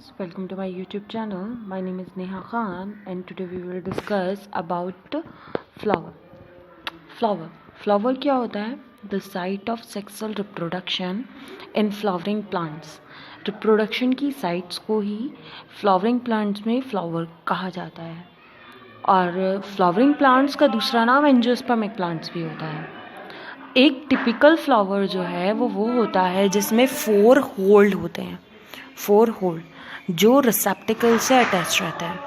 friends, welcome to my YouTube channel. My name is Neha Khan and today we will discuss about flower. Flower क्या होता है? The site of sexual reproduction in flowering plants. Reproduction की sites को ही flowering plants में flower कहा जाता है और flowering plants का दूसरा नाम एंजियोस्पर्मिक plants भी होता है। एक टिपिकल फ्लावर जो है वो होता है जिसमें 4 होल्ड होते हैं, 4 होल्ड जो रिसेप्टिकल से अटैच रहता है।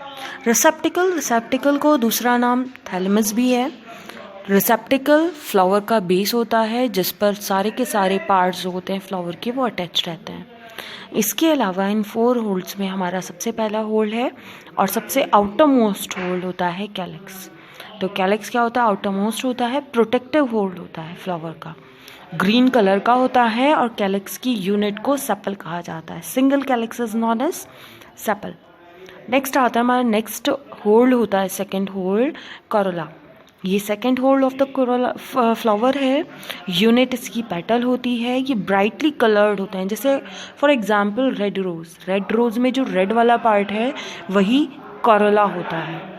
रिसेप्टिकल को दूसरा नाम थैलेमस भी है। रिसेप्टिकल फ्लावर का बेस होता है जिस पर सारे के सारे पार्ट्स जो होते हैं फ्लावर के वो अटैच रहते हैं। इसके अलावा इन 4 होल्ड्स में हमारा सबसे पहला होल्ड है और सबसे आउटर मोस्ट होल्ड होता है कैलिक्स। तो कैलिक्स क्या होता है? आउटर मोस्ट होता है, प्रोटेक्टिव होल्ड होता है फ्लावर का, ग्रीन कलर का होता है और कैलिक्स की यूनिट को सेपल कहा जाता है। Single calyx is known as sepal. Next आता है हमारा नेक्स्ट होल्ड होता है सेकेंड होल्ड कोरोला। ये second whorl of the corolla flower है। यूनिट इसकी पेटल होती है, ये ब्राइटली कलर्ड होते हैं। जैसे फॉर एग्जांपल रेड रोज में जो रेड वाला पार्ट है वही कोरोला होता है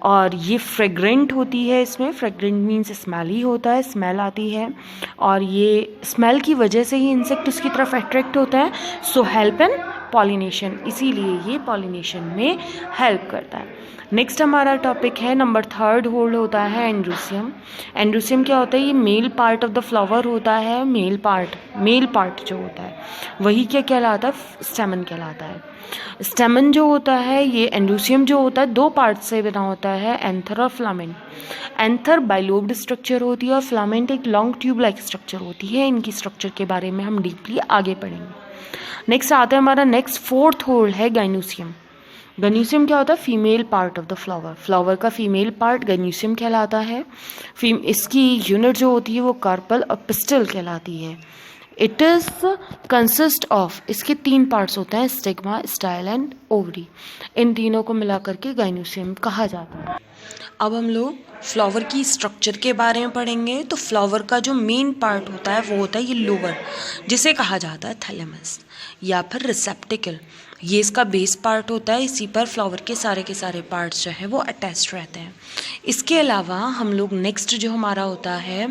और ये फ्रेग्रेंट होती है। इसमें फ्रेग्रेंट मीन्स स्मेली होता है, स्मेल आती है और ये स्मेल की वजह से ही इंसेक्ट उसकी तरफ अट्रैक्ट होता है। सो हेल्प इन पॉलिनेशन, इसीलिए ये पॉलिनेशन में हेल्प करता है। नेक्स्ट हमारा टॉपिक है नंबर 3 होल्ड होता है एंड्रोसियम। एंड्रोसियम क्या होता है? ये male part of the flower होता है। मेल पार्ट जो होता है वही क्या कहलाता है? स्टेमन कहलाता है। स्टेमन जो होता है ये एंड्रोसियम जो होता है 2 पार्ट से बना होता है, एंथर और फ्लामेंट। एंथर बाइलोब्ड स्ट्रक्चर होती है और फ्लामेंट एक लॉन्ग ट्यूब लाइक स्ट्रक्चर होती है। इनकी स्ट्रक्चर के बारे में हम डीपली आगे पढ़ेंगे। नेक्स्ट आता है हमारा नेक्स्ट 4th होल्ड है गाइनोसियम। गाइनोसियम क्या होता है? Female part of the flower का फीमेल पार्ट गाइनोसियम कहलाता है। इसकी यूनिट जो होती है वो कार्पल और पिस्टल कहलाती है। इट इज कंसिस्ट ऑफ, इसके 3 पार्ट्स होते हैं, स्टिग्मा, स्टाइल एंड ओवरी। इन तीनों को मिलाकर के गाइनोसियम कहा जाता है। अब हम लोग फ्लावर की स्ट्रक्चर के बारे में पढ़ेंगे। तो फ्लावर का जो मेन पार्ट होता है वो होता है ये लोअर, जिसे कहा जाता है थैलेमस या फिर रिसेप्टिकल। ये इसका बेस पार्ट होता है, इसी पर फ्लावर के सारे पार्ट्स जो है वो अटैच्ड रहते हैं। इसके अलावा हम लोग नेक्स्ट जो हमारा होता है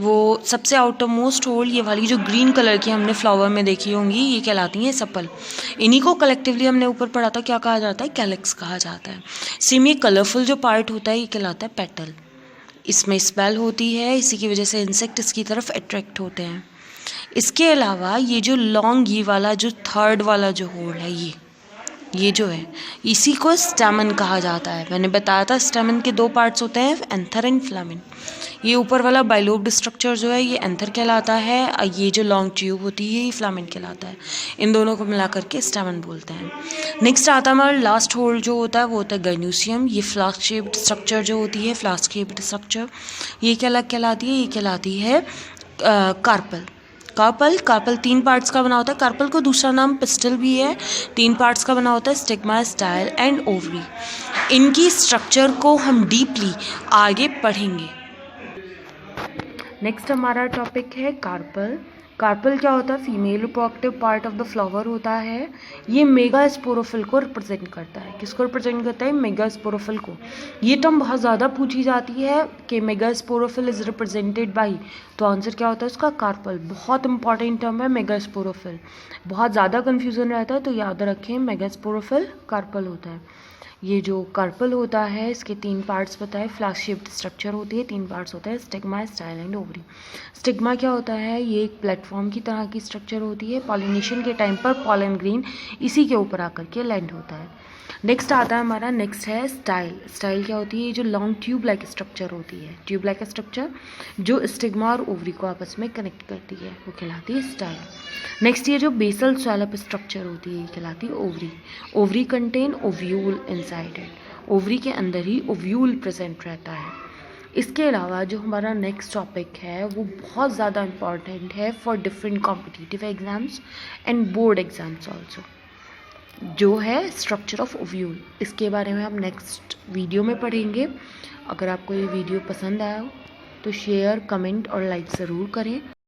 वो सबसे आउटर मोस्ट होल्ड, ये वाली जो ग्रीन कलर की हमने फ्लावर में देखी होंगी, ये कहलाती हैं सेपल। इन्हीं को कलेक्टिवली हमने ऊपर पढ़ा था, क्या कहा जाता है? कैलिक्स कहा जाता है। सेम ये कलरफुल जो पार्ट होता है ये कहलाता है पेटल। इसमें स्मेल होती है, इसी की वजह से इंसेक्ट इसकी तरफ अट्रैक्ट होते हैं। इसके अलावा ये जो लॉन्ग ये वाला जो 3rd वाला जो होल्ड है ये जो है इसी को स्टेमन कहा जाता है। मैंने बताया था स्टेमन के 2 पार्ट्स होते हैं, एंथर एंड फ्लामेन। ये ऊपर वाला बाइलोब्ड स्ट्रक्चर जो है ये एंथर कहलाता है और ये जो लॉन्ग ट्यूब होती है ये फ्लामेन कहलाता है। इन दोनों को मिला करके स्टेमन बोलते हैं। नेक्स्ट आता है हमारा लास्ट होल्ड जो होता है वो होता है गाइनोसियम। ये फ्लास्क शेप्ड स्ट्रक्चर जो होती है, फ्लास्क शेप्ड स्ट्रक्चर, ये क्या कहलाती है? ये कहलाती है कार्पल 3 पार्ट्स का बना होता है। कार्पल को दूसरा नाम पिस्टल भी है। 3 पार्ट्स का बना होता है, स्टिग्मा, स्टाइल एंड ओवरी। इनकी स्ट्रक्चर को हम डीपली आगे पढ़ेंगे। नेक्स्ट हमारा टॉपिक है कार्पल। कार्पल क्या होता है? Female reproductive part of the flower होता है। ये मेगास्पोरोफिल को रिप्रेजेंट करता है। किसको रिप्रेजेंट करता है? मेगास्पोरोफिल को। ये टर्म बहुत ज़्यादा पूछी जाती है कि मेगास्पोरोफिल इज रिप्रेजेंटेड बाई, तो आंसर क्या होता है उसका? कार्पल। बहुत इंपॉर्टेंट टर्म है मेगास्पोरोफिल, बहुत ज़्यादा कन्फ्यूजन रहता है, तो याद रखें मेगास्पोरोफिल कार्पल होता है। ये जो कार्पल होता है इसके 3 पार्ट्स बताए, फ्लास्क शेप्ड स्ट्रक्चर होती है, 3 पार्ट्स होते हैं, stigma, style and ovary. Stigma क्या होता है? ये एक प्लेटफॉर्म की तरह की स्ट्रक्चर होती है। पॉलिनेशन के टाइम पर पॉलन ग्रेन इसी के ऊपर आकर के लैंड होता है। नेक्स्ट आता है हमारा नेक्स्ट है स्टाइल। स्टाइल क्या होती है? ये जो लॉन्ग ट्यूब लाइक स्ट्रक्चर होती है, ट्यूब लाइक स्ट्रक्चर जो स्टिग्मा और ओवरी को आपस में कनेक्ट करती है, वो कहलाती है स्टाइल। नेक्स्ट ये जो बेसल स्वैलप स्ट्रक्चर होती है कहलाती है ovary. Ovary contain ovule inside it. Ovary के अंदर ही ओव्यूल प्रेजेंट रहता है। इसके अलावा जो हमारा नेक्स्ट टॉपिक है वो बहुत ज़्यादा इम्पॉर्टेंट है for different competitive exams and board exams also, जो है स्ट्रक्चर ऑफ ओव्यूल। इसके बारे में हम नेक्स्ट वीडियो में पढ़ेंगे। अगर आपको ये वीडियो पसंद आया हो तो शेयर, कमेंट और लाइक ज़रूर करें।